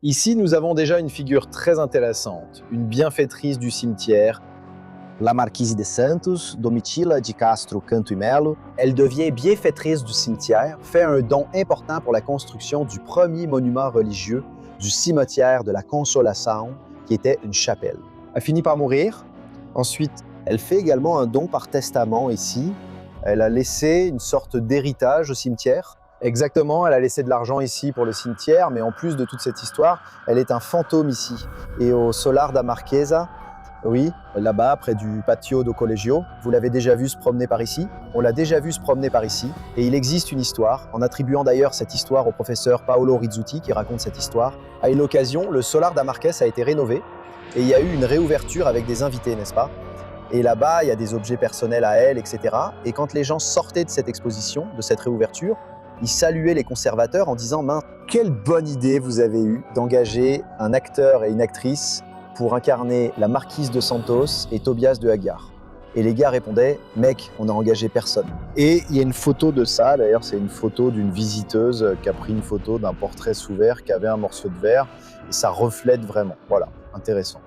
Ici, nous avons déjà une figure très intéressante, une bienfaitrice du cimetière, La Marquise de Santos, Domitila de Castro Canto e Melo. Elle devient bienfaitrice du cimetière, fait un don important pour la construction du premier monument religieux du cimetière de la Consolação, qui était une chapelle. Elle finit par mourir. Ensuite, Elle fait également un don par testament ici. Elle a laissé une sorte d'héritage au cimetière. Exactement, elle a laissé de l'argent ici pour le cimetière, mais en plus de toute cette histoire, elle est un fantôme ici. Et au Solar da Marquesa, oui, là-bas, près du patio do Collegio, vous l'avez déjà vu se promener par ici. On l'a déjà vu se promener par ici. Et il existe une histoire, en attribuant d'ailleurs cette histoire au professeur Paolo Rizzuti, qui raconte cette histoire. À une occasion, le Solar da Marquesa a été rénové et il y a eu une réouverture avec des invités, n'est-ce pas? Et là-bas, il y a des objets personnels à elle, etc. Et quand les gens sortaient de cette exposition, de cette réouverture, ils saluaient les conservateurs en disant « Mince, quelle bonne idée vous avez eue d'engager un acteur et une actrice pour incarner la marquise de Santos et Tobias de Aguiar ». Et les gars répondaient « Mec, on n'a engagé personne ». Et il y a une photo de ça, d'ailleurs c'est une photo d'une visiteuse qui a pris une photo d'un portrait sous verre qui avait un morceau de verre, et ça reflète vraiment. Voilà, intéressant.